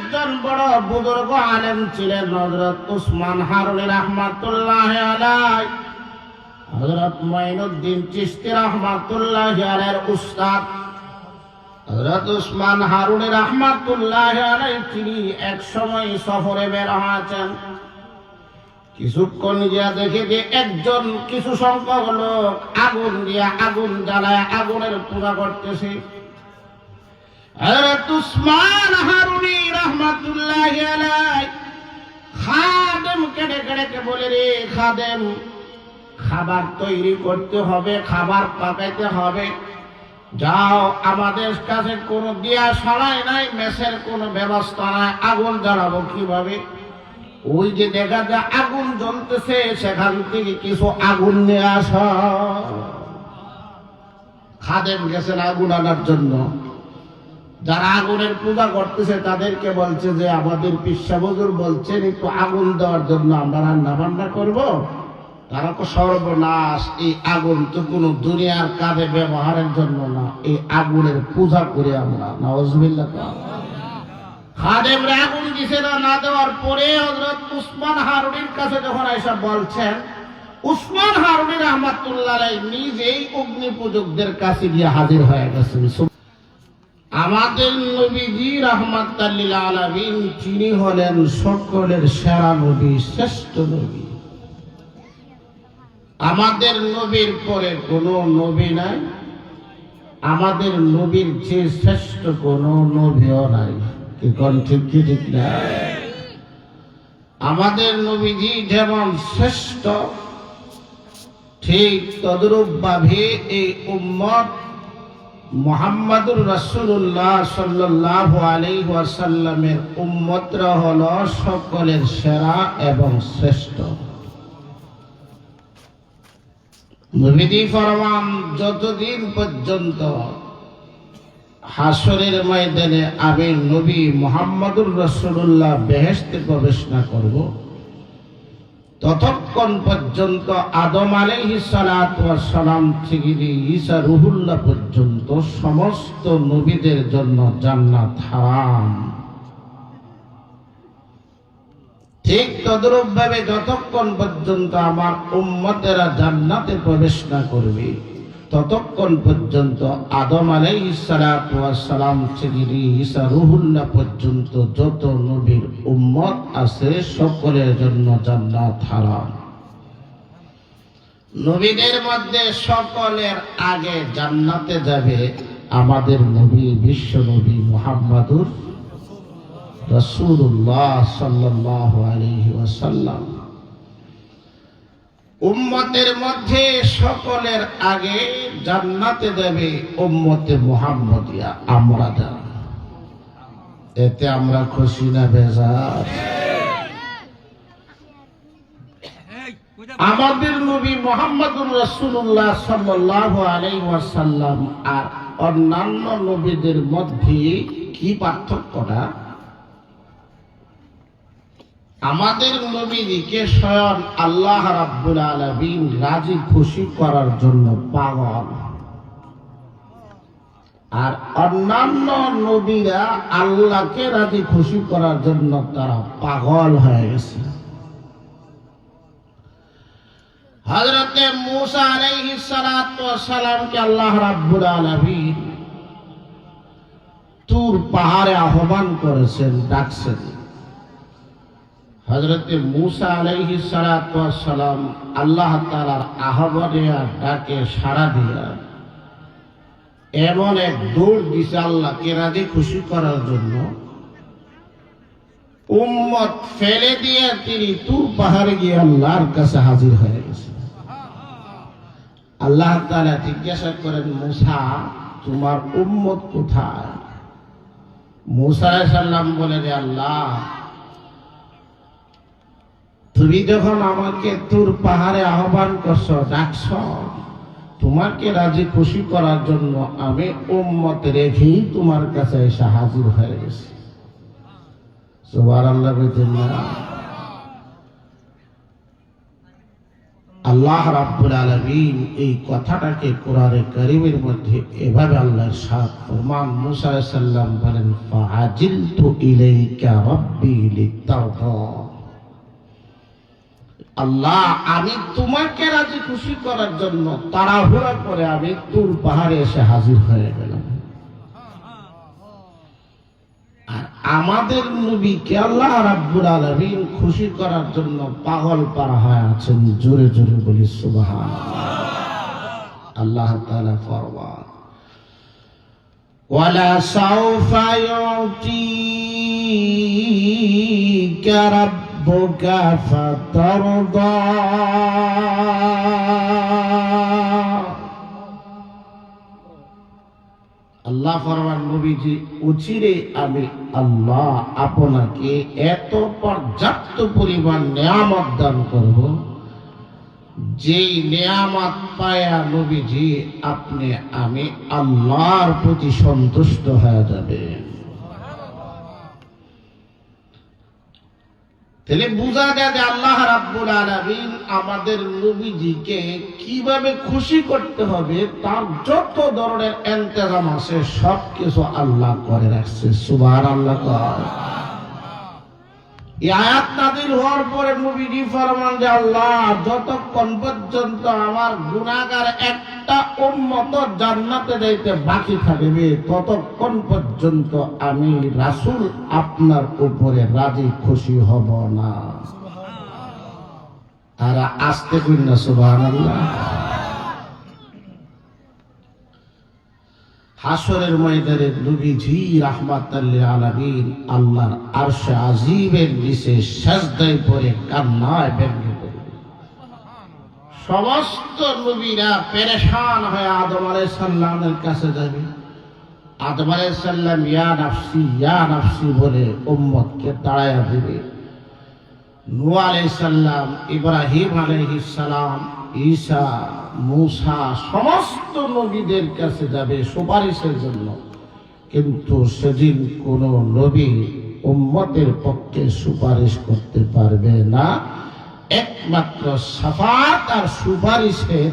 একজন বড় বুজুর্গ আলেম ছিলেন হযরত উসমান হারুনী রাহমাতুল্লাহি আলাইহি। হযরত মুঈনুদ্দিন চিশতি রাহমাতুল্লাহি আলাইহির উস্তাদ হযরত উসমান হারুনী রাহমাতুল্লাহি আলাইহি তিনি এক সময় সফরে বের হয়েছেন। কিছুক্ষণ গিয়া দেখে যে একজন কিছু সংখ্যক লোক আগুন জ্বালায় আগুনের পূজা করতেছে। হযরত উসমান হারুনী রাহমাতুল্লাহি আলাইহি খাদেমকে ডেকে বলে, রে খাদেম, খাবার তৈরি করতে হবে, খাবার পাকাইতে হবে, যাও, আমাদের কাছে কোনো দিয়া সরাই নাই, মেসের কোনো ব্যবস্থা নাই, আগুন জ্বালাবো কিভাবে? ওই যে দেখা যায় আগুন জ্বলতেছে, সেখান থেকে কিছু আগুন নিয়ে আস। খাদেম গেছেন আগুন আনার জন্য। যারা আগুনের পূজা করতেছে তাদেরকে বলছে যে আমাদের পিসা হুজুর বলছেন একটু আগুন দেওয়ার জন্য আমরা রান্না বান্না করবো। তারা তো সর্বনাশ, এই আগুন তো কোনো দুনিয়ার কাজে ব্যবহারের জন্য না, এই আগুনের পূজা করে আমরা। নাউজুবিল্লাহ। খাদেমরা আগুন দিছে না দেওয়ার পরে হযরত উসমান হারুনীর কাছে যখন এসে বলছেন, উসমান হারুনী রাহমাতুল্লাহ আলাইহি নিজেই অগ্নি পূজকদের কাছে গিয়ে হাজির হয়ে গেছেন। আমাদের নবীজি রাহমাতাল লিল আলামিন তিনি হলেন সকলের সেরা নবী, শ্রেষ্ঠ নবী। আমাদের নবীর পরে কোনো নবী নাই, আমাদের নবীর যে শ্রেষ্ঠ কোনো নবীও নাই। কি কোন ঠিক কি ঠিক না? আমাদের নবীজি যেমন শ্রেষ্ঠ, ঠিক তদ্রূপ ভাবে এই উম্মত মুহাম্মাদুর রাসূলুল্লাহ সাল্লাল্লাহু আলাইহি ওয়াসাল্লামের উম্মতরা হলো সকলের সেরা এবং শ্রেষ্ঠ। নবীজি ফরমান, যতদিন পর্যন্ত হাসরের ময়দানে আমি নবী মুহাম্মাদুর রাসূলুল্লাহ বেহেশতে প্রবেশ না করব, ততক্ষণ পর্যন্ত আদম আলাইহিস সালাতু ওয়াস সালাম থেকে ঈসা রুহুল্লাহ পর্যন্ত সমস্ত নবীদের জন্য জান্নাত হারাম। ঠিক তদ্রূপ ভাবে যতক্ষণ পর্যন্ত আমার উম্মতেরা জান্নাতে প্রবেশ না করবে, ততক্ষণ পর্যন্ত আদম আলাইহিস সালাতু ওয়াস সালাম থেকে ঈসা রুহুল্লাহ পর্যন্ত যত নবীর উম্মত আছে সকলের জন্য জান্নাত হারাম। নবীদের মধ্যে সকলের আগে জান্নাতে যাবে আমাদের নবী, বিশ্ব নবী মুহাম্মাদুর রাসূলুল্লাহ সাল্লাল্লাহু আলাইহি ওয়াসাল্লাম। উম্মতের মধ্যে সকলের আগে জান্নাতে যাবে উম্মতে মুহাম্মদিয়া, আমরা যারা। এতে আমরা খুশি না বেজার? আমাদের নবী মুহাম্মাদুর রাসূলুল্লাহ সাল্লাল্লাহু আলাইহি ওয়াসাল্লাম আর অন্যান্য নবীদের মধ্যে কি পার্থক্যটা? আমাদের নবীকে স্বয়ং আল্লাহ রাব্বুল আলামিন রাজি খুশি করার জন্য পাগল, আর অন্যান্য নবীরা আল্লাহকে রাজি খুশি করার জন্য তারা পাগল হয়ে গেছে। হযরতে মূসা আলাইহিস সালাতু ওয়াস সালামকে আল্লাহ রাব্বুল আলামিন তুর পাহাড়ে আহ্বান করেছেন, ডাকছেন। হযরতে মূসা আলাইহিস সালাতু ওয়াস সালাম আল্লাহ তাআলার আহ্বানে ডাকে সাড়া দিয়া এমন এক দৌড় দিছে আল্লাহকে রাজি খুশি করার জন্য। উম্মত ফেলে দিয়ে তিনি তুর পাহাড়ে গিয়ে আল্লাহর কাছে হাজির হয়ে গেছে। আল্লাহ তাআলা জিজ্ঞাসা করেন, মূসা, তোমার উম্মত কোথায়? মূসা আলাইহিস সালাম বলেন, আল্লাহ, তুমি যখন আমাকে তুর পাহাড়ে আহ্বান করছো, ডাকছো, তোমাকে রাজি খুশি করার জন্য আমি উম্মত রেখেই তোমার কাছে এসে হাজির হয়ে গেছি। সুবহানাল্লাহ বলতেন না? আল্লাহ রাব্বুল আলামিন এই কথাটাকে কোরআনে কারীমের মধ্যে এভাবে আল্লাহ ইরশাদ ফরমান, মুসা আলাইহিস সালাম বলেন, ফাআজিলতু ইলাইকা রাব্বি লিতারদা। আল্লাহ, আমি তোমাকে রাজি খুশি করার জন্য তাড়াহুড়া করে আমি তুর পাহাড়ে এসে হাজির হয়ে গেলাম। আর আমাদের নবীকে আল্লাহ রাব্বুল আলামিন খুশি করার জন্য পাগল পারা হয়ে আছেন। জোরে জোরে বলি সুবহানাল্লাহ। আল্লাহ তাআলা ফরমান, ওয়ালা সাউফা ইউতিকা রাব্বুকা ফাতারদা। আল্লাহ ফরমান, নবীজি অচিরে আমি আল্লাহ আপনাকে এত পর্যাপ্ত পরিমাণ নেয়ামত দান করব, যেই নেয়ামত পায়া নবীজি আমি আল্লাহর প্রতি সন্তুষ্ট হয়ে যাবে। তাহলে বোঝা যায় যে আল্লাহ রাব্বুল আলামিন আমাদের নবীজিকে কিভাবে খুশি করতে হবে তার যত ধরনের ইন্তজাম আছে সবকিছু আল্লাহ করে রাখছে। সুবহানাল্লাহ। এই আয়াত নাযিল হওয়ার পরে নবীজি ফরমান যে আল্লাহ, যতক্ষণ পর্যন্ত আমার গুনাহগার একটা উম্মত জান্নাতে যাইতে বাকি থাকবে ততক্ষণ পর্যন্ত আমি রাসূল আপনার উপরে রাজি খুশি হব না। আর আস্তে কইন না সুবহানাল্লাহ। হাসরের ময়দানে নবীজি রাহমাতাল লিল আলামিন আল্লাহর আরশে আজিমের নিচে সিজদায় পড়ে কান্নায় ভেঙে পড়বে। সমস্ত নবীরা পেরেশান হয়ে আদম আলাইহিস সালামের কাছে যাবে। আদম আলাইহিস সালাম ইয়া নাফসি বলে উম্মতকে তাড়াইয়া দিবে। নূহ আলাইহিস সালাম, ইব্রাহিম আলাইহিস সালাম, ঈসা, মূসা সমস্ত নবীদের কাছে যাবে সুপারিশের জন্য, কিন্তু সেদিন কোন নবী উম্মতের পক্ষে সুপারিশ করতে পারবে না। একমাত্র শাফাত আর সুপারিশের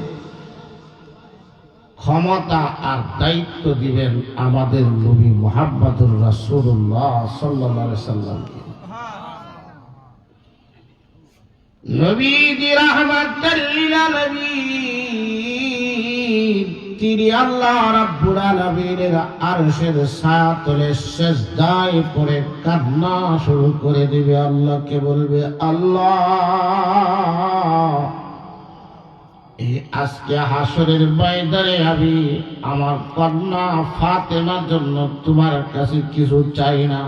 ক্ষমতা আর দায়িত্ব দিবেন আমাদের নবী মুহাম্মদুর রাসূলুল্লাহ সাল্লাল্লাহু আলাইহি সাল্লামকে। নবীজি রাহমাতাল লিল আলামিন তিনি আল্লাহ রাব্বুল আলামিনের আরশের ছায়াতলে সিজদায় পড়ে কান্না শুরু করে দিবে। আল্লাহকে বলবে, আল্লাহ, এই আজকে হাসরের ময়দানে আমি আমার কন্যা ফাতেমার জন্য তোমার কাছে কিছু চাই না।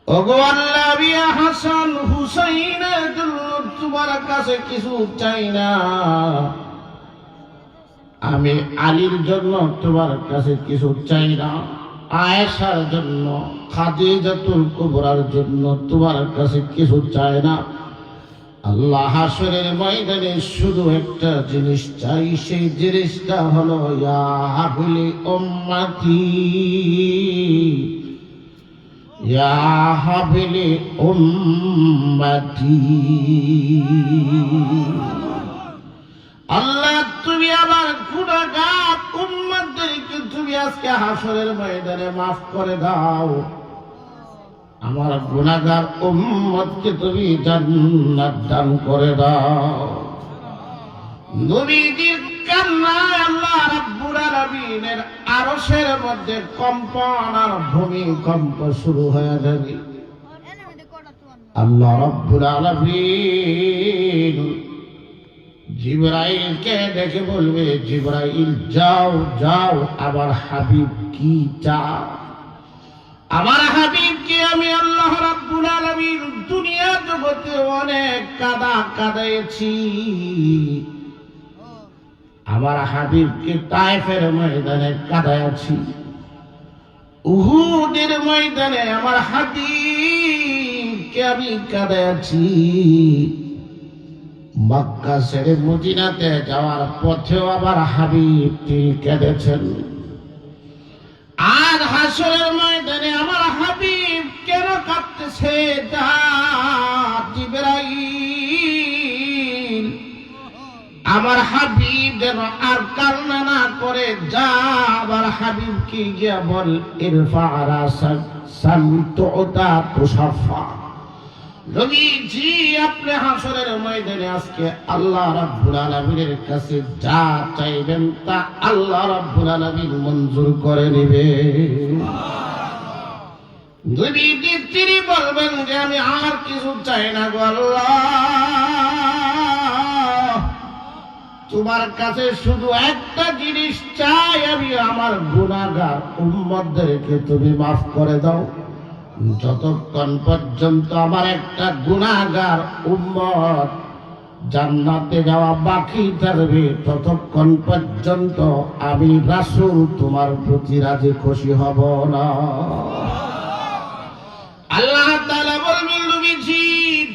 ওগো আল্লাহ, আমি হাসান হুসাইনের জন্য তোমার কাছে কিছু চাই না। আমি আলীর জন্য তোমার কাছে কিছু চাই না। আয়েশার জন্য, খাদিজাতুল কুবরার জন্য তোমার কাছে কিছু চাই না। আল্লাহ হাসরের ময়দানে শুধু একটা জিনিস চাই, সেই জিনিসটা হলো ইয়া হাবলি উম্মতি, ইয়া হাবলি উম্মতি। আল্লাহ, তুমি আমার গুনাহগার উম্মতদেরকে তুমি আজকে হাসরের ময়দানে মাফ করে দাও। আমার গুনাহগার উম্মতকে তুমি জান্নাত দান করে দাও। নবীজির কান্নায় আল্লাহ রাব্বুল আলামিনের আরশের মধ্যে কম্পন আর ভূমিকম্প শুরু হয়ে যাবে। আল্লাহ রাব্বুল আলামিন জিবরাইলকে ডেকে বলবে, জিবরাইল যাও যাও, আমার হাবিব কি চাও? আমার হাবিবকে আমি আল্লাহ রাব্বুল আলামিন দুনিয়া জগতে অনেক কাদাইছি। আমার হাবিবকে তায়েফের ময়দানে কাদাইছি, উহুদের ময়দানে আমার হাবিবকে আমি কাদাইছি, মক্কা ছেড়ে মদিনাতে যাওয়ার পথেও আমার হাবিব তিনি কেঁদেছেন। আর হাসরের ময়দানে আমার হাবিব কেন কাঁদতেছে? জিবরাইল আমার হাবিব যেন আর কান্না না করে, যা আমার হাবিবকে গিয়া বল ইরফা রাসাক সানতুতা তুশাফা। নবীজি আপনি হাসরের ময়দানে আজকে আল্লাহ রাব্বুল আলামিনের কাছে যা চাইবেন তা আল্লাহ রাব্বুল আলামিন মঞ্জুর করে নেবে। নবীজি তিনি বলবেন যে আমি আর কিছু চাই না গো আল্লাহ, তোমার কাছে শুধু একটা জিনিস চাই, আমি আমার গুনাহগার উম্মতদেরকে তুমি মাফ করে দাও। যতক্ষণ পর্যন্ত আমার একটা গুনাহগার উম্মত জান্নাতে যাওয়া বাকি থাকবে, ততক্ষণ পর্যন্ত আমি রাসূল তোমার প্রতি রাজি খুশি হব না। আল্লাহ তাআলা বলবেন নবীজি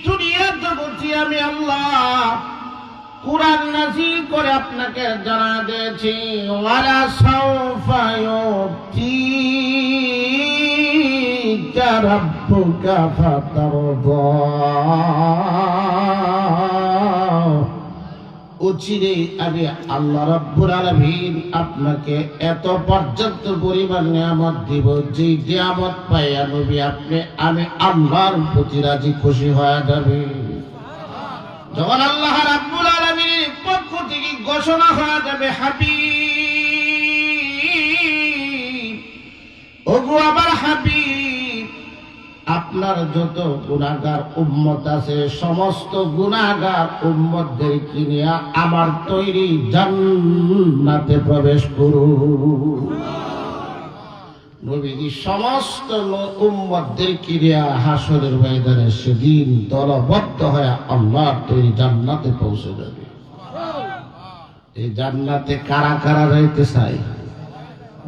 দুনিয়ার জগতে আমি আল্লাহ কুরআন নাযিল করে আপনাকে জানা দিয়েছি, ওয়ালা সাওফা ইউতিকা রাব্বুকা ফাতারদা। অচিরে আমি আল্লাহ রাব্বুল আলামিন আপনাকে এত পর্যাপ্ত পরিমাণ নিয়ামত দিব, যে নিয়ামত পাইয়া নবী আমি আল্লাহর প্রতি রাজি খুশি হয়ে যাবে। যখন আল্লাহ রাব্বুল আলামিনের পক্ষ থেকে ঘোষণা হয়ে যাবে, হাবিব ওগো আমার হাবিব, আপনার যত গুনাহগার উম্মত আছে সমস্ত গুনাহগার উম্মতদেরকে নিয়ে আমার তৈরি জান্নাতে প্রবেশ করুন। নবীজি সমস্ত উম্মতদেরকে নিয়ে হাসরের ময়দানে সেদিন দলবদ্ধ হয়ে আল্লাহর তৈরি জান্নাতে পৌঁছে যাবে। এই জান্নাতে কারা কারা যাইতে চাই?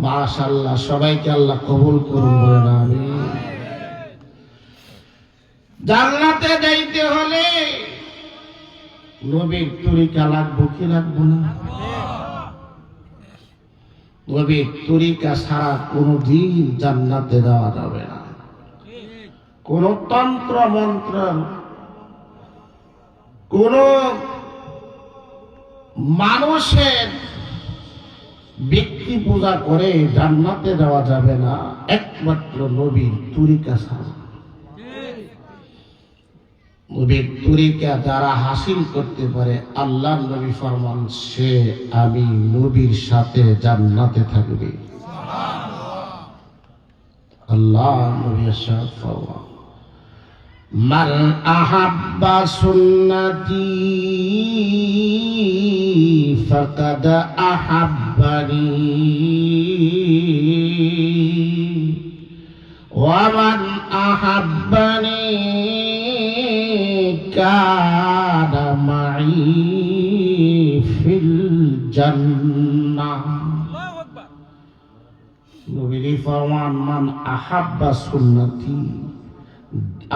মাশাআল্লাহ, সবাইকে আল্লাহ কবুল করুন বলেন আমিন। জান্নাতে যাইতে হলে নবীর তরিকা লাগবে কি লাগবে না? নবীর তরিকা ছাড়া কোনদিন জান্নাতে যাওয়া যাবে না। কোন তন্ত্র মন্ত্র, কোন মানুষের ব্যক্তি পূজা করে জান্নাতে যাওয়া যাবে না, একমাত্র নবীর তরিকা ছাড়া। নবীর তরিকা যারা হাসিল করতে পারে, আল্লাহ নবী ফরমান সে আমি নবীর সাথে জান্নাতে থাকবে। আল্লাহ নবী ইরশাদ ফরমান, মান আহাব্বা সুন্নতি ফাকাদ আহাব্বানি ওয়া মান আহাব্বানি কানা মাই ফিল জান্নাহ। নবী ফরমান, মান আহাব্বা সুন্নতি,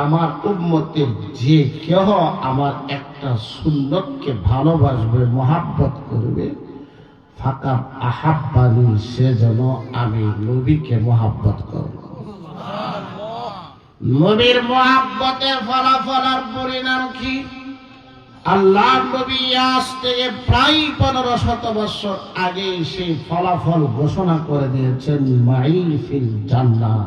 আমার উম্মতের যে কেহ আমার একটা সুন্নতকে ভালোবাসবে, মহাব্বত করবে, ফাকাদ আহাব্বানি, সে যেন আমি নবীকে মহাব্বত করব। নবীর মহাব্বতের ফলাফল আর পরিণাম কি? আল্লাহ নবী আজ থেকে প্রায় 1500 বছর আগে সেই ফলাফল ঘোষণা করে দিয়েছেন, মাই ফিল জান্নাহ,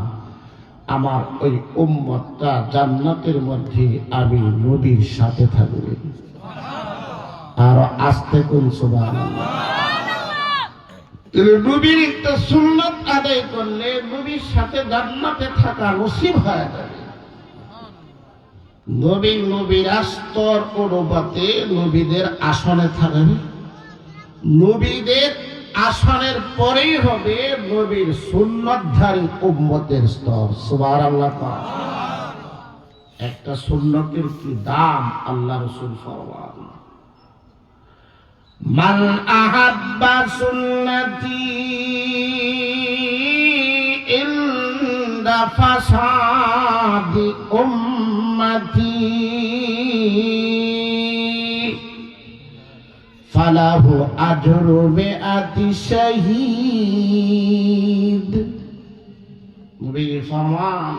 আমার ওই উম্মতটা জান্নাতের মধ্যে আমি নবীর সাথে থাকবে। আর আস্তে কোন সুবহানাল্লাহ। নবীর একটা সুন্নাত আদায় করলে নবীর সাথে জান্নাতে থাকা নসিব হয়ে যাবে। নবীর স্তর অনুপাতে নবীদের আসনে থাকবে, নবীদের আসনের পরেই হবে নবীর সুন্নতধারী উম্মতের স্তর। সুবহানাল্লাহ। একটা সুন্নতের কি দাম আল্লাহ রাসূল ফরমান, মান আহাব্বা সুন্নতি ইনদা ফাসাদি উম্মতি ফালাহু আজরু মিআতি শাহীদ। নবী ফরমান,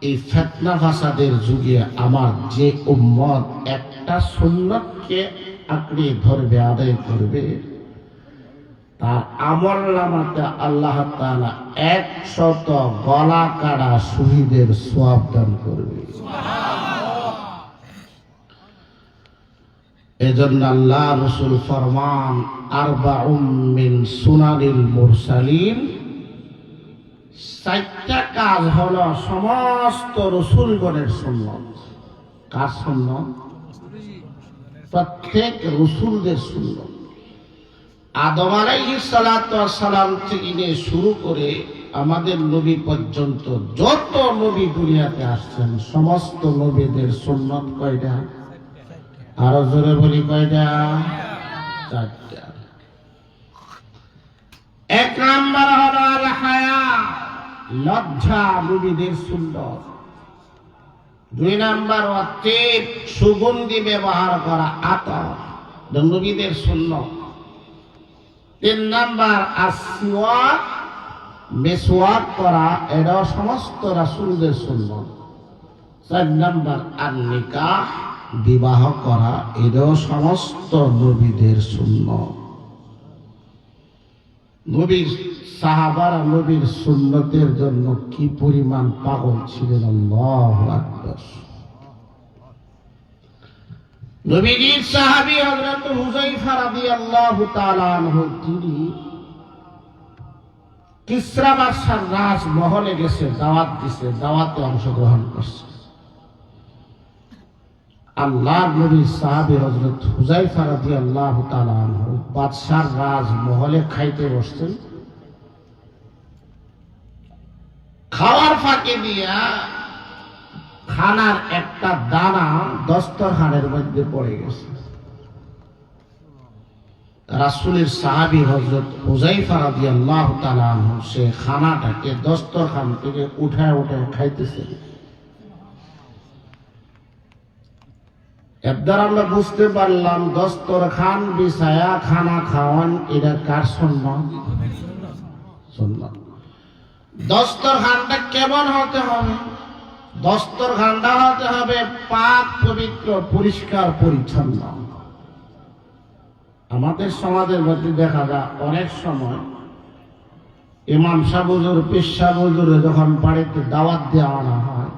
এই ফিতনা ফাসাদের যুগে আমার যে উম্মত একটা সুন্নতকে আঁকড়ে ধরবে, আদায় করবে, তার আমল নামাতে আল্লাহ তাআলা 100 গলা কাটা শহীদের সওয়াব দান করবে। এজন্য আল্লাহ রাসূল ফরমান, আরবাউম মিন সুনানিল মুরসালিন, 4টা কাজ হলো সমস্ত রাসূলগণের সুন্নাত। কার সুন্নাত? প্রত্যেক রাসূলদের সুন্নাত। আদম আলাইহিস সালাতু ওয়াস সালাম থেকে নিয়ে শুরু করে আমাদের নবী পর্যন্ত যত নবী দুনিয়াতে আসছেন সমস্ত নবীদের সুন্নাত কয়টা? আরো জোরে বলি কয়টা? 4টা। 1 নাম্বার হলো আল হায়া, লজ্জা, নবীদের সুন্নাত। 2 নাম্বার অতীব, সুগন্ধি ব্যবহার করা, আতর, নবীদের সুন্নাত। 3 নাম্বার আসওয়াক, মিসওয়াক করা, এটা সমস্ত রাসূলদের সুন্নাত। 4 নাম্বার আন নিকাহ, বিবাহ করা, এটাও সমস্ত নবীদের সুন্নাত। নবীর সাহাবারা নবীর সুন্নতের জন্য কি পরিমাণ পাগল ছিলেন! আল্লাহু আকবার। নবীজির সাহাবী হযরত হুযায়ফা রাদিয়াল্লাহু তাআলা আনহু, তিনি কিসরা বাদশার রাজমহলে গেছে, দাওয়াত দিছে, দাওয়াতে অংশগ্রহণ করছে। আল্লাহর নবীর সাহাবী হযরত হুযায়ফা রাদিয়াল্লাহু তাআলা আনহু বাদশার রাজমহলে খাইতে বসছেন। খাওয়ার ফাঁকে দিয়া খানার একটা দানা দস্তরখানের মধ্যে পড়ে গেছে। রাসূলের সাহাবী হযরত হুযায়ফা রাদিয়াল্লাহু তাআলা আনহু সে খানাটাকে দস্তরখান থেকে উঠায় উঠায় খাইতেছে। এবার আমরা বুঝতে পারলাম দস্তরখান বিছায়া খানা খাওয়ান এটা কার সুন্নাত? সুন্নাত। দস্তরখানটা কেমন হতে হবে? দস্তরখানটা হতে হবে পাক পবিত্র, পরিষ্কার পরিচ্ছন্ন। আমাদের সমাজের মধ্যে দেখা যায় অনেক সময় ইমাম সাহেব হুজুর, পীর সাহেব হুজুরে যখন বাড়িতে দাওয়াত দেওয়া আনা হয়,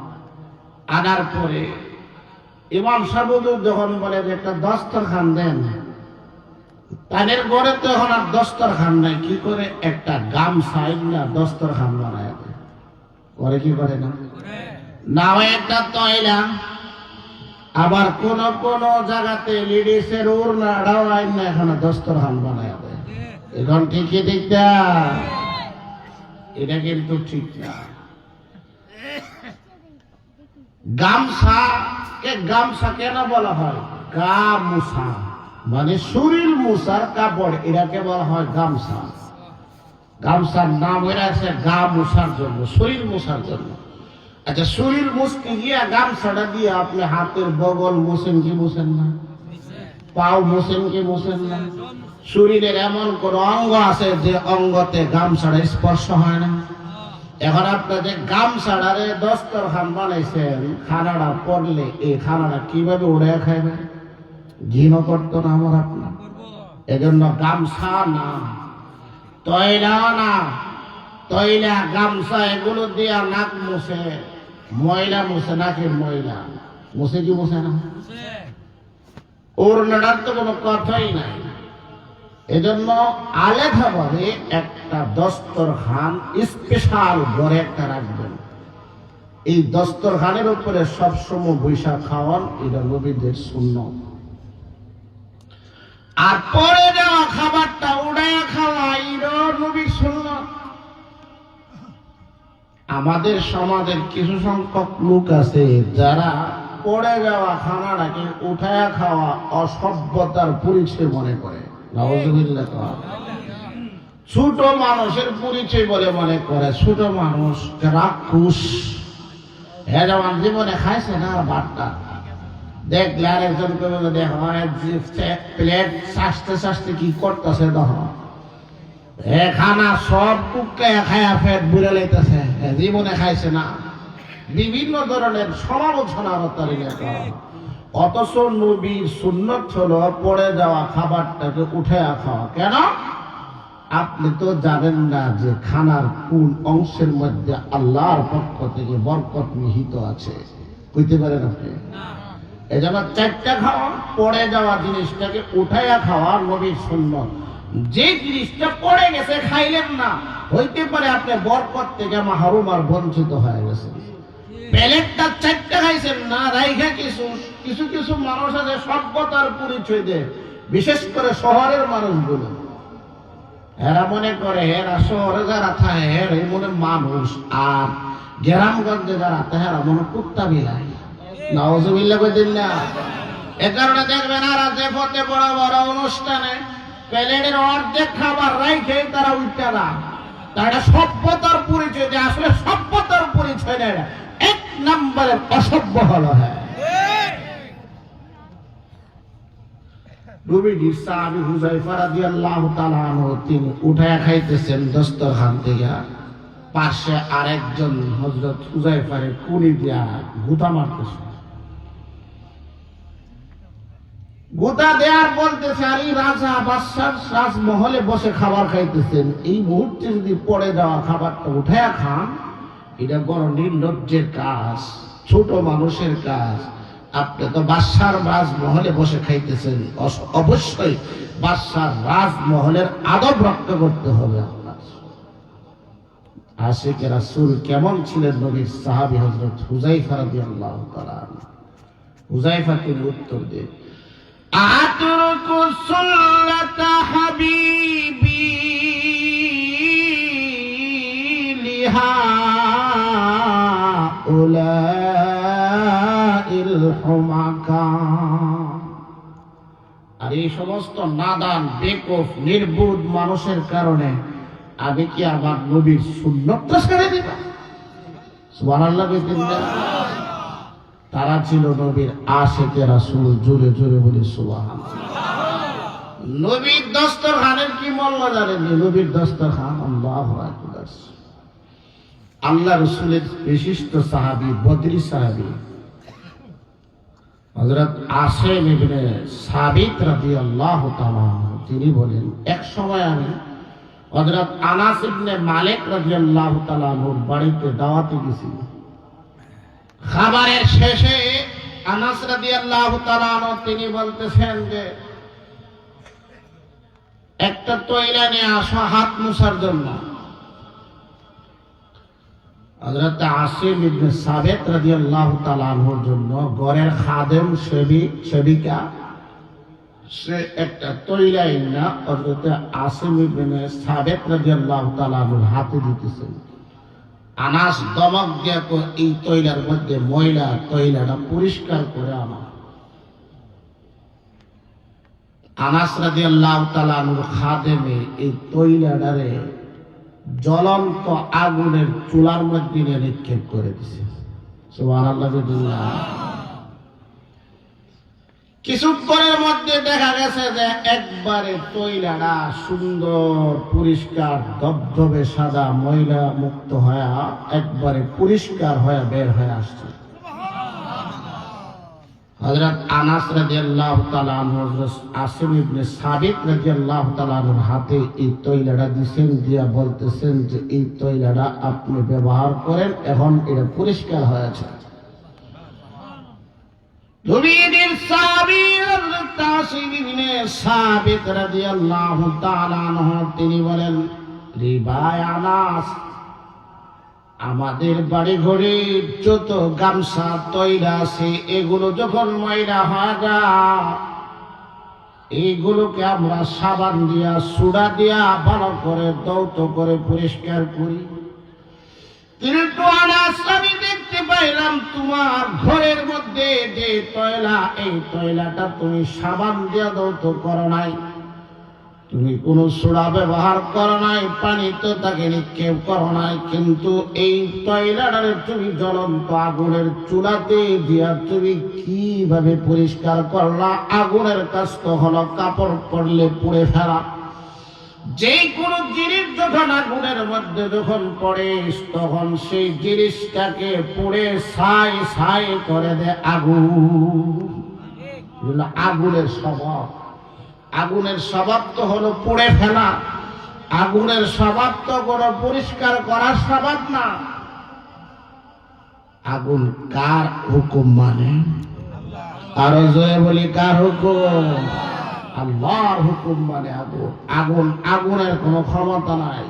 আনার পরে ইমাম সাহেব হুজুর যখন বলে যে একটা দস্তরখান দেন, তাদের ঘরে তো এখন আর দস্তরখান নাই, কি করে একটা গামছা না দস্তরখান বানায় দেয়। করে কি করে না? না হয় একটা তয়লা, আবার কোন কোন জায়গাতে লেডিসের ওড়নাটাও আইন না এখানে দস্তরখান বানায় দেয়। এখন ঠিকই দেখতে, এটা কিন্তু ঠিক না। গামছাকে গামছা কেন বলা হয়? গা মুছা, মানে শরীর মুছার কাপড়, এটাকে বলা হয় গামছা। গামছার নাম হয়ে আছে গা মুছার জন্য, শরীর মুছার জন্য। আচ্ছা, শরীর মুছতে গিয়া গামছাটা দিয়ে আপনি হাতের বগল মুছেন কি মুছেন না? পাও মুছেন কি মুছেন না? শরীরের এমন কোন অঙ্গ আছে যে অঙ্গতে গামছাটা স্পর্শ হয় না? এখন আপনাদের গামছাড়ারে দস্তরখান বানাইছেন, খানাটা পড়লে এই খানাটা কিভাবে উড়ে খাইবে? ঘৃণ করতো না আমার আপনার? এজন্য গামছা না, তয়লা না, তয়লা গামছা এগুলো দিয়া নাক মুছে, ময়লা মুছে, নাকের ময়লা মুছে কি মুছে না? ওড়নাটার তো কোনো কথাই নাই। এজন্য আলাদাভাবে একটা দস্তরখান স্পেশাল ঘরে একটা রাখবেন। এই দস্তরখানের উপরে সবসময় বৈশাখ খাওয়ান, এটা নবীদের সুন্নাত। আর পরে দেওয়া খাবারটা উড়াইয়া খাওয়া, এটা নবীর সুন্নাত। আমাদের সমাজের কিছু সংখ্যক লোক আছে যারা পড়ে যাওয়া খানাটাকে উঠায়া খাওয়া অসভ্যতার পরিচয় মনে করে। ছোট মানুষের পরিচয় বলে মনে করে। ছোট মানুষ রাক্ষুস, যেমন জীবনে খাইছে না বাটটা দেখলে আরেকজন প্লেট চাষতে চাষতে কি করতেছে, তখন খানা সব কুককে খায়া ফেট বুড়ে লাইতেছে, জীবনে খাইছে না। বিভিন্ন ধরনের সমালোচনার অথচ নবীর সুন্নত হলো পড়ে যাওয়া খাবারটাকে উঠে খাওয়া। কেন? আপনি তো জানেন না যে খানার কোন অংশের মধ্যে আল্লাহর পক্ষ থেকে বরকত নিহিত আছে। বুঝতে পারেন আপনি? এই জন্য চারটা খাওয়া, পড়ে যাওয়া জিনিসটাকে উঠাইয়া খাওয়া নবীর সুন্নত। যে জিনিসটা পড়ে গেছে খাইলেন না, হইতে পারে আপনি বরকত থেকে মাহরুম আর বঞ্চিত হয়ে গেছেন। প্লেটটা চারটা খাইছেন না, রাইখা কিছু কিছু মানুষ আছে সভ্যতার পরিচয় দেয়, বিশেষ করে শহরের মানুষগুলো। এরা মনে করে এরা শহরে যারা থাকে এরা মনে মানুষ, আর গ্রামগঞ্জে যারা থাকে এরা মনে কুত্তা বিলাই। নাউজুবিল্লাহ কইতেন না? এ কারণে দেখবেন আর যে পথে বড় বড় অনুষ্ঠানে প্লেটের অর্ধেক খাবার রাইখে তারা উঠতে না। তারা সভ্যতার পরিচয় দেয়, আসলে সভ্যতার পরিচয় দেয় না, এক নম্বরের অসভ্য হলো। হ্যাঁ, নবীজির সাহাবী হুযায়ফা রাদিয়াল্লাহু তাআলা আনহু তিনি উঠায়া খাইতেছেন দস্তরখান থেকে, পাশে আরেকজন হযরত হুযায়ফারে কুনি দিয়া গুতা মারতেছে। গুতা দেয়ার বলতেছে, আরে রাজা বাদশার রাজমহলে বসে খাবার খাইতেছেন, এই মুহূর্তে যদি পড়ে যাওয়া খাবারটা উঠায়া খান, এটা বড় নির্লজ্জের কাজ, ছোট মানুষের কাজ। আপনি তো বাদশার রাজমহলে বসে খাইতেছেন, অবশ্যই বাদশার রাজমহলের আদব রক্ষা করতে হবে আপনার। আশিকে রাসূল কেমন ছিলেন নবীর সাহাবী হযরত হুযায়ফা রাদিয়াল্লাহু তাআলা। হুযায়ফা তিনি উত্তর দেন, আতরকু সুন্নাতা হাবিবি লিহা উলাইল হুমাকা। আর এই সমস্ত নাদান বেকুফ নির্বুধ মানুষের কারণে আমি কি আমার নবীর সুন্নতটা ছেড়ে দিব? সুবহানাল্লাহ বলতেন না? তারা ছিল নবীর আশিকে রাসূল। জোরে জোরে বলি সুবহানাল্লাহ। নবীর দস্তরখানের কি মূল্য জানেন? নবীর দস্তরখান আল্লাহু আকবার। আল্লাহ রাসূলের বিশিষ্ট সাহাবী, বদরি সাহাবী হযরত আসিম ইবনে সাবিত রাদিয়াল্লাহু তাআলা তিনি বলেন, এক সময় আমি হযরত আনাস ইবনে মালিক রাদিয়াল্লাহু তাআলা এর বাড়িতে দাওয়াতে গেছি। খাবারের শেষে আনাস রাদিয়াল্লাহু তাআলা তিনি বলতেছেন যে একটা তৈলা নিয়ে আসো হাত মুছার জন্য। হযরত আসিম ইবনে সাবিত রাদিয়াল্লাহু তাআলা এর জন্য ঘরের খাদেম সেবিকা সে একটা তৈলা না হযরত আসিম ইবনে সাবিত রাদিয়াল্লাহু তাআলা এর হাতে দিতেছেন। আনাস দমক দিয়ে এই তৈলার মধ্যে ময়লা, তৈলাটা পরিষ্কার করে আনা। আনাস রাদিয়াল্লাহু তাআলা আনহু খাদেমে এই তৈলাটারে জ্বলন্ত আগুনের চুলার মধ্যে নিক্ষেপ করে দিছে। সুবহানাল্লাহ। কিছুক্ষণের মধ্যে দেখা গেছে যে একবারে তৈলাটা সুন্দর পরিষ্কার ধবধবে সাদা ময়লা মুক্ত হয়ে একবারে পরিষ্কার হয়ে বের হয়ে আসছে। হযরত আনাস রাদিয়াল্লাহু তাআলা আনহু হযরত আসিম ইবনে সাবিত রাদিয়াল্লাহু তাআলা এর হাতে এই তৈলাটা দিয়েছেন, দিয়া বলতেছেন যে এই তৈলাটা আপনি ব্যবহার করেন, এখন এটা পরিষ্কার হয়েছে। নবীর সাহাবী হযরত আসিম ইবনে সাবিত রাদিয়াল্লাহু তাআলা আনহু তিনি বলেন, রিবায় আনাস, আমাদের বাড়ি ঘরে যত গামছা তৈলা আছে এগুলো যখন ময়লা হয়ে যায় এইগুলোকে আমরা সাবান দিয়া সুডা দিয়া ভালো করে দৌত করে পরিষ্কার করি। কিন্তু আনাস, আমি দেখতে পাইলাম তোমার ঘরের মধ্যে যে তৈলা, এই তৈলাটা তুমি সাবান দিয়া দৌত করো নাই, তুমি কোন সোডা ব্যবহার করো নাই, পানিতে তাকে নিক্ষেপ করো নাই, কিন্তু এই তৈলাটারে তুমি জ্বলন্ত আগুনের চুলাতে দিয়া তুমি কিভাবে পরিষ্কার করলা? আগুনের কাজ তো হলো কাপড় পরলে পুড়ে ফেলা। যে কোনো জিনিস যখন আগুনের মধ্যে যখন পড়ে তখন সেই জিনিসটাকে পুড়ে ছাই ছাই করে দেয় আগুন। আগুনের স্বভাব। আগুনের স্বভাব তো হলো পুড়ে ফেলা। আগুনের স্বভাব তো কোনো পরিষ্কার করার স্বভাব না। আগুন কার হুকুম মানে? আরো জোরে বলি, কার হুকুম? আল্লাহর হুকুম মানে আগুন। আগুন আগুনের কোনো ক্ষমতা নাই।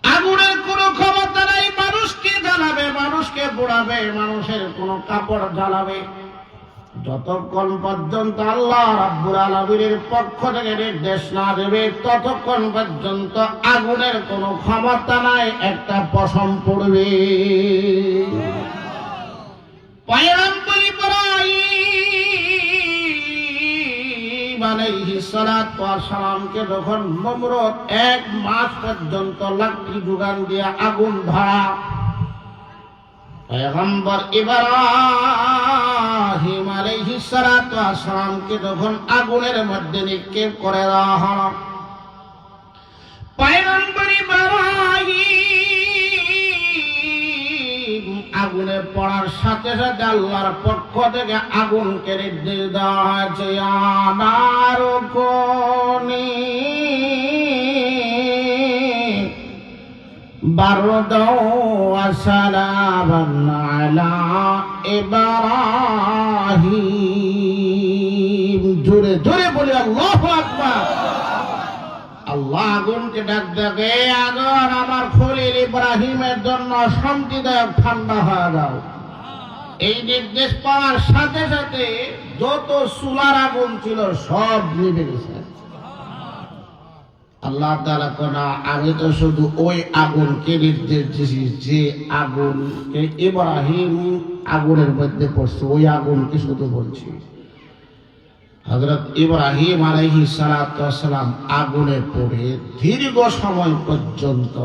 আগুনের কোনো ক্ষমতা নাই মানুষকে জ্বালাবে, মানুষকে পোড়াবে, মানুষের কোনো কাপড় জ্বালাবে। যতক্ষণ পর্যন্ত আল্লাহ রাব্বুল আলামিনের পক্ষ থেকে নির্দেশ না দেবে ততক্ষণ পর্যন্ত আগুনের কোনো ক্ষমতা নাই একটা পশম পড়বে। পয়গম্বর ইব্রাহিম আলাইহিস সালাতু ওয়াস সালামকে যখন নমরুদ 1 মাস পর্যন্ত লাকড়ি যোগান দিয়ে আগুন ধরা, পয়গম্বর ইব্রাহিম আলাইহিস সালাতু ওয়াস সালামকে যখন আগুনের মধ্যে নিক্ষেপ করে দেওয়া হলো, পয়গম্বর ইব্রাহিম আগুনে পড়ার সাথে সাথে আল্লাহর পক্ষ থেকে আগুনকে নির্দেশ দেওয়া হয়েছে, আনারুকুনি বারদাও ওয়া সালামান আলা ইব্রাহিম। জোরে জোরে বলি আল্লাহু আকবার। আল্লাহ আগুনকে ডাক দেখে, আগুন আমার খলিল ইব্রাহিমের জন্য শান্তিদায়ক ঠান্ডা হয়ে যাও। এই নির্দেশ পাওয়ার সাথে সাথে যত চুলার আগুন ছিল সব নিভে গেছে। আল্লাহ তাআলা কোনা, আমি তো শুধু ওই আগুনকে নির্দেশ দিয়েছি যে আগুনকে ইব্রাহিম আগুনের মধ্যে পড়ছে, ওই আগুনকে শুধু বলছি। হযরত ইব্রাহিম আলাইহিস সালাতু ওয়াস সালাম আগুনে পড়ে দীর্ঘ সময় পর্যন্ত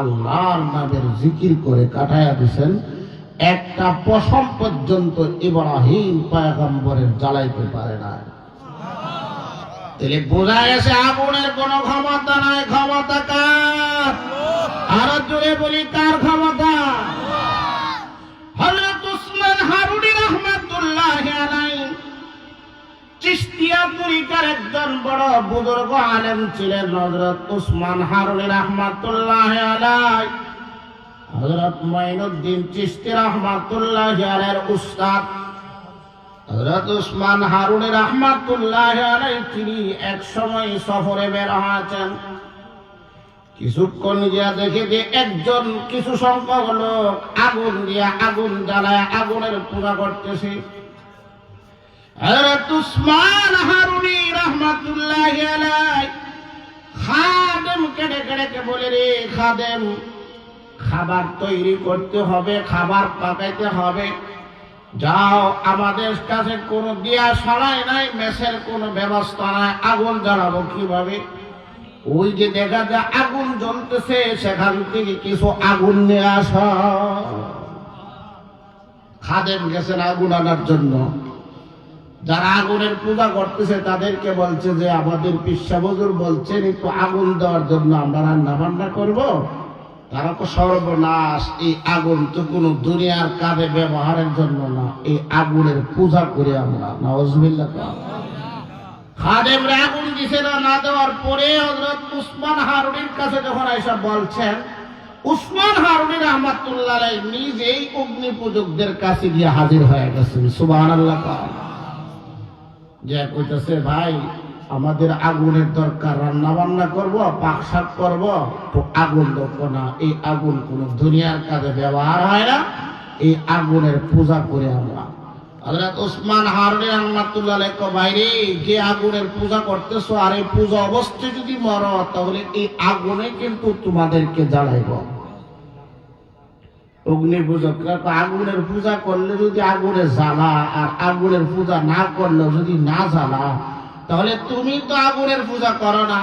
আল্লাহর নামের জিকির করে কাটায়া দিয়েছেন। একটা পশম পর্যন্ত ইব্রাহিম পয়গম্বরের জ্বালাইতে পারে না। তাহলে বোঝা গেছে আগুনের কোনো ক্ষমতা নাই। ক্ষমতা কার? আরো জোরে বলি, কার ক্ষমতা? হযরত উসমান হারুনী রাহমাতুল্লাহি আলাইহি চিশতিয়া তরিকার একজন বড় বুজুর্গ আলেম ছিলেন হযরত উসমান হারুনী রাহমাতুল্লাহি আলাইহি। হযরত মুঈনুদ্দিন চিশতি রাহমাতুল্লাহি আলাইহির উস্তাদ হযরত উসমান হারুনী রাহমাতুল্লাহি আলাইহি তিনি এক সময় সফরে বের হয়েছেন। কিছুক্ষণ গিয়া দেখে যে একজন কিছু সংখ্যক লোক আগুন দিয়া আগুন জ্বালায় আগুনের পূজা করতেছে। হযরত উসমান হারুনী রাহমাতুল্লাহি আলাইহি খাদেমকে ডেকে বলে, রে খাদেম, খাবার তৈরি করতে হবে, খাবার পাকাইতে হবে। যাও, আমাদের কাছে কোনো দিয়া সরাই নাই, মেসের কোনো ব্যবস্থা নাই, আগুন জ্বালাবো কিভাবে? ওই যে দেখা যায় আগুন জ্বলতেছে, সেখান থেকে কিছু আগুন নিয়ে আসা। খাদেম গেছেন আগুন আনার জন্য। যারা আগুনের পূজা করতেছে তাদেরকে বলছে যে আমাদের পিসা হুজুর বলছেন একটু আগুন দেওয়ার জন্য আমরা রান্না বান্না করবো। তারা তো সর্বনাশ, এই আগুন তো কোনো দুনিয়ার কাজে ব্যবহারের জন্য না, এই আগুনের পূজা করে আমরা। নাউজুবিল্লাহ। খাদেমরা আগুন দিছে না দেওয়ার পরে হযরত উসমান হারুনীর কাছে যখন আয়েশা বলছেন, উসমান হারুনী রাহমাতুল্লাহ আলাইহি নিজেই অগ্নি পূজকদের কাছে গিয়ে হাজির হয়ে গেছেন। সুবহানাল্লাহ। যে কইতেছে, ভাই আমাদের আগুনের দরকার, রান্না বান্না করবো, পাক শাক করবো, তো আগুন দরকার না। এই আগুন কোন দুনিয়ার কাজে ব্যবহার হয় না, এই আগুনের পূজা করে আমরা। হযরত উসমান হারুনী রাহমাতুল্লাহ আলাইহি কয়, ভাই রে, যে আগুনের পূজা করতেছো আর এই পূজা অবস্থায় যদি মরো তাহলে এই আগুনে কিন্তু তোমাদেরকে জ্বালাইব। অগ্নি পূজকরা আগুনের পূজা করলে যদি আগুনে জ্বালা, আর আগুনের পূজা না করলে যদি না জ্বালা, তাহলে তুমি তো আগুনের পূজা করো না,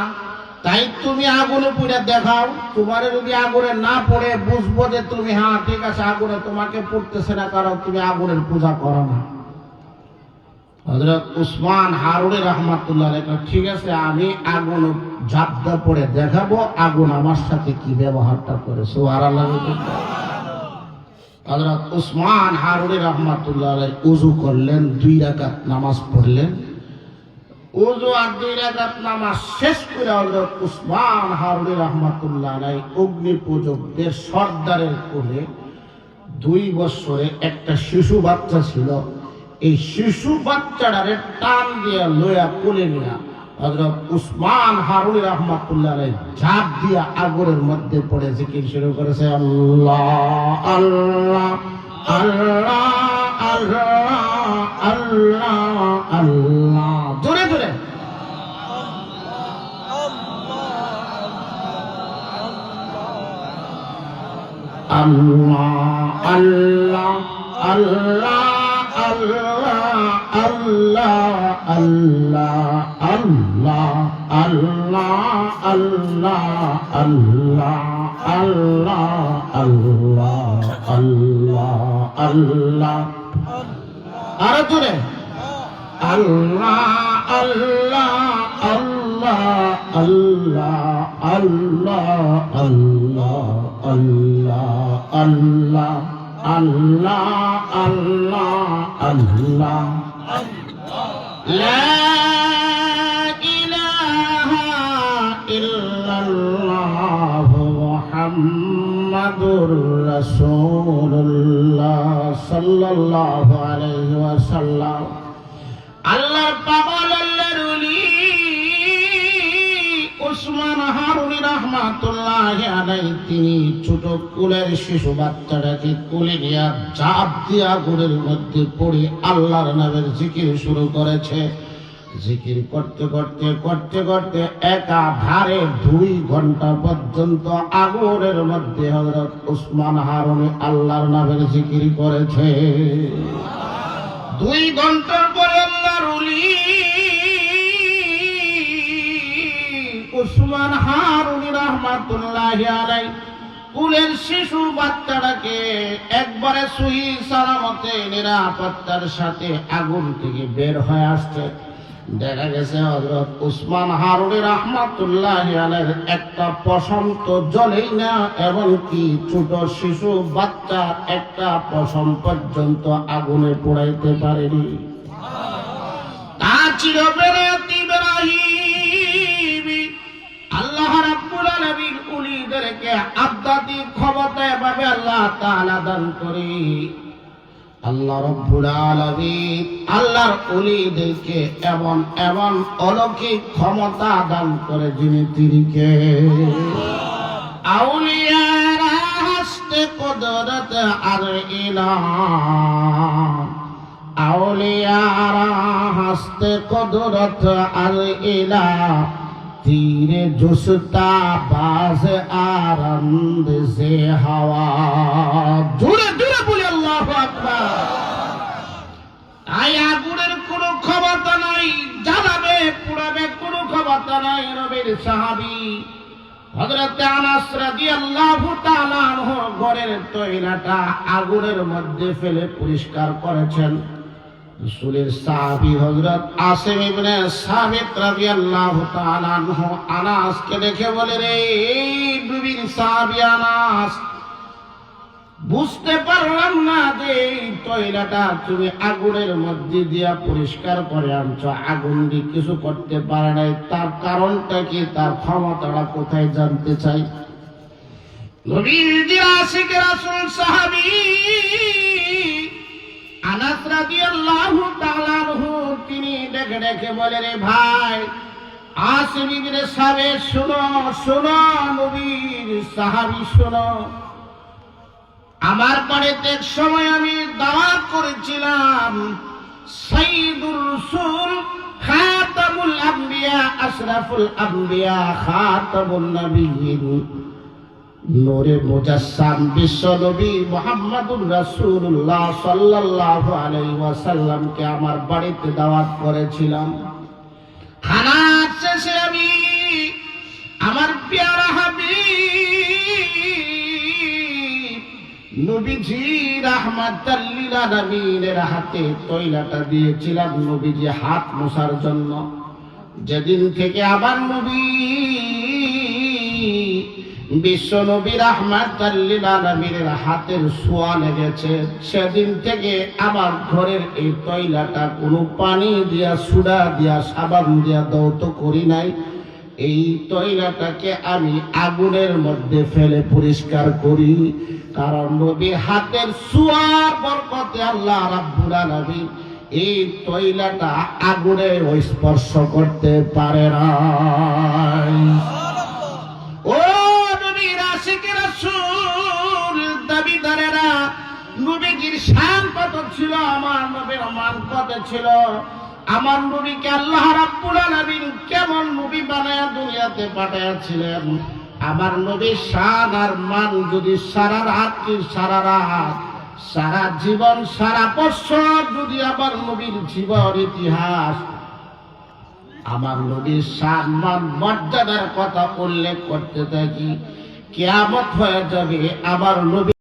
তাই তুমি আগুনে পুড়ে দেখাও। তোমার যদি আগুনে না পড়ে বুঝবো যে তুমি হ্যাঁ ঠিক আছে আগুনে তোমাকে পড়তেছে না, কারণ তুমি আগুনের পূজা করো না। হযরত উসমান হারুনী রাহমাতুল্লাহ আলাইহি, ঠিক আছে আমি আগুন ঝাপটা পড়ে দেখাবো আগুন আমার সাথে কি ব্যবহারটা করে। সুবহানাল্লাহ। হযরত উসমান হারুনি রাহমাতুল্লাহ আলাইহি ওযু করলেন, 2 রাকাত নামাজ পড়লেন। ওযু আর 2 রাকাত নামাজ শেষ করে হযরত উসমান হারুনি রাহমাতুল্লাহ আলাইহি অগ্নি পূজকদের সর্দারের কোলে 2 বছরে একটা শিশু বাচ্চা ছিল, এই শিশু বাচ্চাটারে টান দিয়ে লইয়া কোলে নিয়া হযরত উসমান হারুনি রাহমাতুল্লাহ আলাইহি ঝাঁপ দিয়া আগুনের মধ্যে পড়ে জিকির শুরু করেছে, আল্লাহ আল্লাহ আল্লাহ আল্লাহ আল্লাহ আল্লাহ, জোরে জোরে আল্লাহ আল্লাহ আল্লাহ আল্লাহ আল্লাহ আল্লাহ আল্লাহ আল্লাহ আল্লাহ আল্লাহ আল্লাহ আল্লাহ আল্লাহ, আর জোরে আল্লাহ আল্লাহ আল্লাহ আল্লাহ আল্লাহ আল্লাহ আল্লাহ আল্লাহ আল্লাহ আল্লাহ লা ইলাহা ইল্লাল্লাহ মুহাম্মাদুর রাসূলুল্লাহ সাল্লাল্লাহু আলাইহি ওয়াসাল্লাম। আল্লাহ পাগল আল্লাহর ওলি উসমান হারুনি রাহমাতুল্লাহি আলাইহি তিনি ছোট কোলের শিশু বাচ্চাটাকে কোলে নিয়ে ঝাঁপ দিয়ে আগুনের মধ্যে পড়ে আল্লাহর নামের জিকির শুরু করেছে। জিকির করতে করতে করতে করতে একাধারে 2 ঘন্টা পর্যন্ত আগুনের মধ্যে হযরত উসমান হারুনি আল্লাহর নামের জিকির করেছে। 2 ঘন্টার পরে আল্লাহর ওলি উসমান হারুনি রাহমাতুল্লাহি আলাইহি কুলের শিশু বাচ্চাটাকে একবারে সহি সালামতে নিরাপত্তার সাথে আগুন থেকে বের হয়ে আসছে। দেখা গেছে হযরত উসমান হারুনি রাহমাতুল্লাহি আলাইহির একটা পশম তো জ্বলেই না, এমনকি ছোট শিশু বাচ্চা একটা পশম পর্যন্ত আগুনে পোড়াইতে পারেনি। তা ছিল বেরাতি ইব্রাহিম। আল্লাহ রাব্বুল আলামিন উলিদেরকে আধ্যাত্মিক ক্ষমতা এভাবে আল্লাহ তাআলা দান করে। আল্লাহ রাব্বুল আলামিন আল্লাহর ওলিদেরকে এমন এমন অলৌকিক ক্ষমতা দান করে যিনি তিনিকে আউলিয়ারা হস্তে কুদরত আর ইলাহ, আউলিয়ারা হস্তে কুদরত আর ইলাহ, तीरे जुस्ता बाज आरंद से हवा। जुड़े जुड़े बोले अल्लाहु আকবার। আয় আগুনের কোনো ক্ষমতা নাই, জ্বালাবে পুড়াবে কোনো ক্ষমতা নাই। নবীর সাহাবী হযরত আনাস রাদিয়াল্লাহু তাআলা আনহু ঘরের তৈলাটা আগুনের মধ্যে ফেলে পরিষ্কার করেছেন। রাসূলের সাহাবী হযরত আসিম ইবনে সাবিত রাদিয়াল্লাহু তাআলা আনহু আনাসকে দেখে বলে, রে নবীর সাহাবী আনাস, বুঝতে পারলাম না যে এই তৈলাটা তুমি আগুনের মধ্যে দিয়া পরিষ্কার করে আনছো, আগুন দিয়ে কিছু করতে পারে নাই, তার কারণটা কি, তার ক্ষমতাটা কোথায় জানতে চাই। নবীর আশিক রাসূল সাহাবী আনাস রাদিয়াল্লাহু তাআলা আনহু তিনি ডেকে ডেকে বলে, রে ভাই আসিম ইবনে সাবিত, শোনো শোনো, নবীর সাহাবী শোনো, আমার বাড়িতে এক সময় আমি দাওয়াত করেছিলাম, সাইয়্যিদুর রাসূল খাতামুল আম্বিয়া আশরাফুল আম্বিয়া খাতামুন নবিয়্যিন নূরে মুজাসসাম বিশ্ব নবী মুহাম্মদুর রাসূলুল্লাহ সাল্লাল্লাহু আলাইহি ওয়াসাল্লামকে আমার বাড়িতে দাওয়াত করেছিলাম। খানা শেষে আমি আমার প্যারা হাবিব নবীজি রাহমাতাল লিল আলামিনের হাতে তৈলাটা দিয়েছিলাম নবীজি হাত মোছার জন্য। যেদিন থেকে আবার নবী বিশ্ব নবী রাহমাতাল লিল আলামিনের হাতের ছোঁয়া লেগেছে। সেদিন থেকে আমার ঘরের এই তৈলাটা কোনো পানি দিয়া, সুডা দিয়া, সাবান দিয়া দৌত করি নাই। এই তৈলাটাকে আমি আগুনের মধ্যে ফেলে পরিষ্কার করি, কারণ নবীর হাতের ছোঁয়ার বরকতে আল্লাহ রাব্বুল আলামিন এই তৈলাটা আগুনে স্পর্শ করতে পারে না। ও নবীর আশিক রাসূল দাবিদারেরা, নবীজির শান কত ছিল, আমার নবীর মান কত ছিল, আমার নবীকে আল্লাহ রাব্বুল আলামিন কেমন নবী বানায়া দুনিয়াতে পাঠিয়েছিলেন। আমার নবীর শান আর মান যদি সারা রাত কি সারা রাত, সারা জীবন, সারা বছর যদি আমার নবীর জীবন ইতিহাস, আমার নবীর শান মান মর্যাদার কথা উল্লেখ করতে থাকি, কিয়ামত হয়ে যাবে। আমার নবী